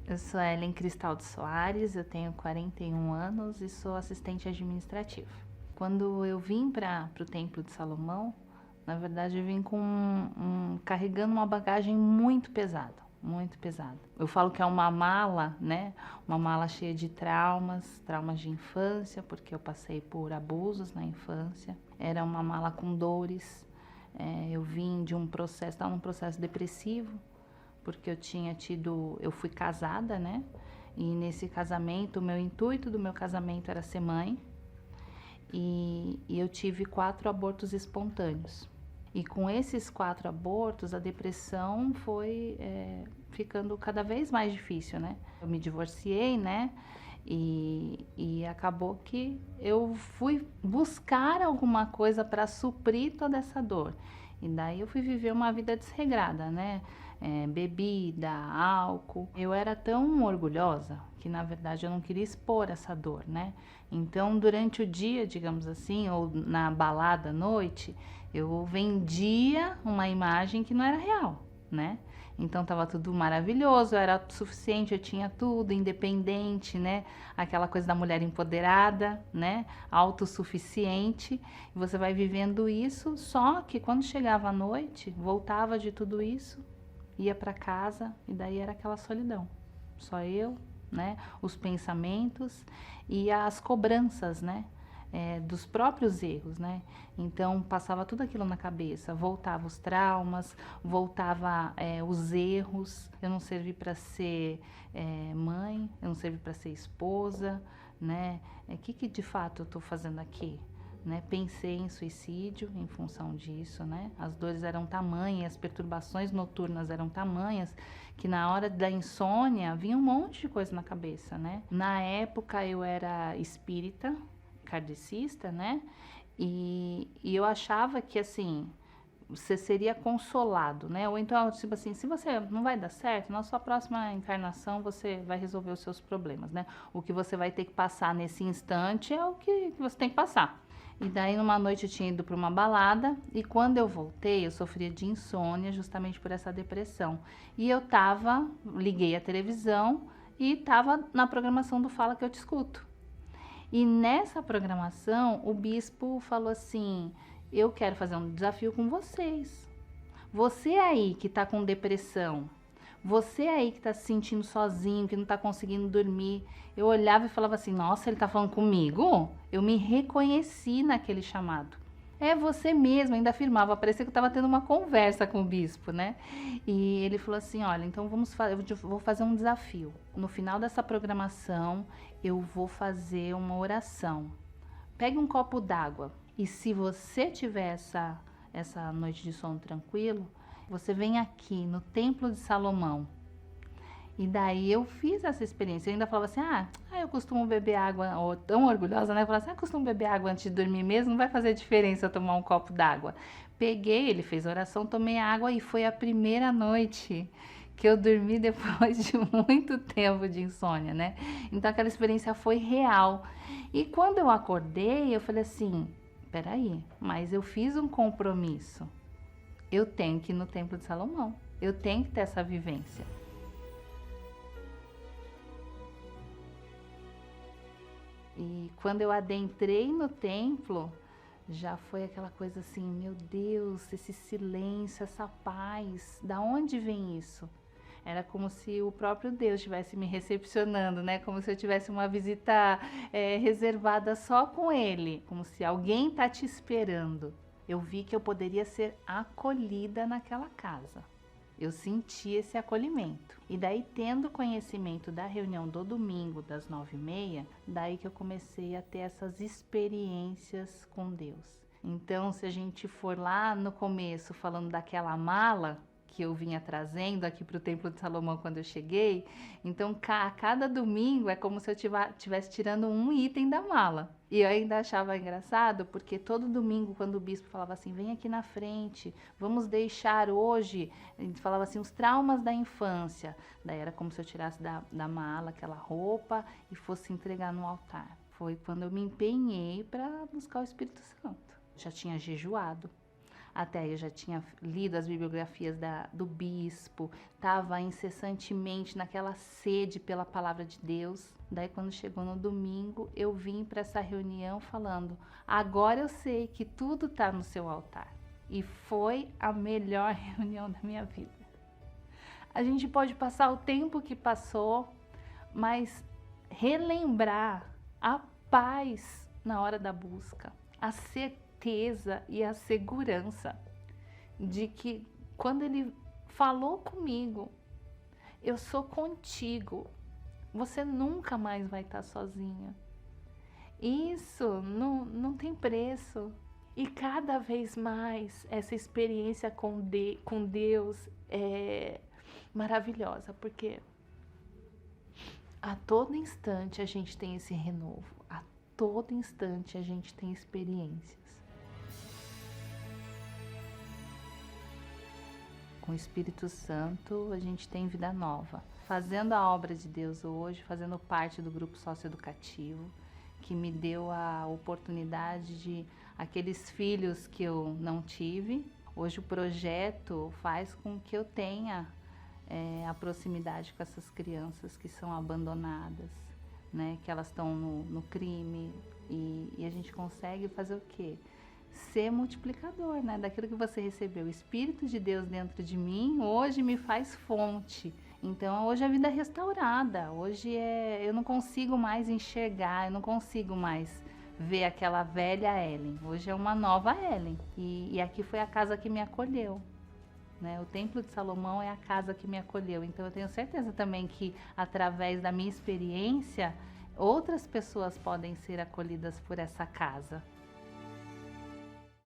Eu sou Ellen Cristaldo Soares, eu tenho 41 anos e sou assistente administrativa. Quando eu vim para o Templo de Salomão, na verdade eu vim carregando uma bagagem muito pesada, muito pesada. Eu falo que é uma mala, né? Uma mala cheia de traumas de infância, porque eu passei por abusos na infância. Era uma mala com dores. Eu vim de um processo, estava num processo depressivo, porque eu fui casada, né? E nesse casamento, o meu intuito do meu casamento era ser mãe. E eu tive 4 abortos espontâneos. E com esses 4 abortos, a depressão foi ficando cada vez mais difícil, né? Eu me divorciei, né? E acabou que eu fui buscar alguma coisa para suprir toda essa dor. E daí eu fui viver uma vida desregrada, né? Bebida, álcool. Eu era tão orgulhosa que na verdade eu não queria expor essa dor, né? Então durante o dia, digamos assim, ou na balada à noite, eu vendia uma imagem que não era real, né? Então tava tudo maravilhoso, eu era suficiente, eu tinha tudo, independente, né? Aquela coisa da mulher empoderada, né? Autossuficiente. E você vai vivendo isso, só que quando chegava a noite, voltava de tudo isso, ia para casa e daí era aquela solidão. Só eu, né? Os pensamentos e as cobranças, né? Dos próprios erros, né? Então passava tudo aquilo na cabeça, voltava os traumas, voltava os erros. Eu não servi para ser mãe, eu não servi para ser esposa, né? O que de fato eu estou fazendo aqui? Né? Pensei em suicídio em função disso, né? As dores eram tamanhas, as perturbações noturnas eram tamanhas que na hora da insônia vinha um monte de coisa na cabeça, né? Na época eu era espírita, kardecista, né? E eu achava que assim você seria consolado, né? Ou então, tipo assim, se você não vai dar certo, na sua próxima encarnação você vai resolver os seus problemas, né? O que você vai ter que passar nesse instante é o que você tem que passar. E daí numa noite eu tinha ido para uma balada e quando eu voltei eu sofria de insônia justamente por essa depressão. E liguei a televisão e tava na programação do Fala Que Eu Te Escuto. E nessa programação o bispo falou assim: eu quero fazer um desafio com vocês. Você aí que tá com depressão, você aí que tá se sentindo sozinho, que não tá conseguindo dormir. Eu olhava e falava assim: nossa, ele tá falando comigo? Eu me reconheci naquele chamado. É você mesmo, ainda afirmava, parecia que eu estava tendo uma conversa com o bispo, né? E ele falou assim: olha, então eu vou fazer um desafio. No final dessa programação, eu vou fazer uma oração. Pegue um copo d'água e se você tiver essa noite de sono tranquilo, você vem aqui no Templo de Salomão. E daí eu fiz essa experiência. Eu ainda falava assim: eu costumo beber água, ou tão orgulhosa, né? Eu falava assim: eu costumo beber água antes de dormir mesmo, não vai fazer diferença eu tomar um copo d'água. Peguei, ele fez oração, tomei água e foi a primeira noite que eu dormi depois de muito tempo de insônia, né? Então aquela experiência foi real. E quando eu acordei, eu falei assim: peraí, mas eu fiz um compromisso. Eu tenho que ir no Templo de Salomão. Eu tenho que ter essa vivência. E quando eu adentrei no templo, já foi aquela coisa assim: meu Deus, esse silêncio, essa paz, da onde vem isso? Era como se o próprio Deus estivesse me recepcionando, né? Como se eu tivesse uma visita reservada só com Ele, como se alguém tá te esperando. Eu vi que eu poderia ser acolhida naquela casa. Eu senti esse acolhimento. E daí, tendo conhecimento da reunião do domingo, das 9h30, daí que eu comecei a ter essas experiências com Deus. Então, se a gente for lá no começo falando daquela mala que eu vinha trazendo aqui para o Templo de Salomão quando eu cheguei, então a cada domingo é como se eu estivesse tirando um item da mala. E eu ainda achava engraçado, porque todo domingo, quando o bispo falava assim: vem aqui na frente, vamos deixar hoje, ele falava assim, os traumas da infância. Daí era como se eu tirasse da mala aquela roupa e fosse entregar no altar. Foi quando eu me empenhei para buscar o Espírito Santo. Já tinha jejuado. Até aí eu já tinha lido as bibliografias do bispo, estava incessantemente naquela sede pela palavra de Deus. Daí quando chegou no domingo, eu vim para essa reunião falando, agora eu sei que tudo está no seu altar. E foi a melhor reunião da minha vida. A gente pode passar o tempo que passou, mas relembrar a paz na hora da busca, a certeza e a segurança de que quando ele falou comigo, eu sou contigo, você nunca mais vai estar sozinha. Isso não tem preço. E cada vez mais essa experiência com Deus é maravilhosa, porque a todo instante a gente tem esse renovo, a todo instante a gente tem experiências. Com o Espírito Santo a gente tem vida nova. Fazendo a obra de Deus hoje, fazendo parte do grupo socioeducativo, que me deu a oportunidade de aqueles filhos que eu não tive. Hoje o projeto faz com que eu tenha a proximidade com essas crianças que são abandonadas, né? Que elas estão no crime e a gente consegue fazer o quê? Ser multiplicador, né? Daquilo que você recebeu. O Espírito de Deus dentro de mim hoje me faz fonte. Então hoje a vida é restaurada, hoje eu não consigo mais enxergar, eu não consigo mais ver aquela velha Ellen, hoje é uma nova Ellen, e aqui foi a casa que me acolheu, né? O Templo de Salomão é a casa que me acolheu, então eu tenho certeza também que através da minha experiência, outras pessoas podem ser acolhidas por essa casa.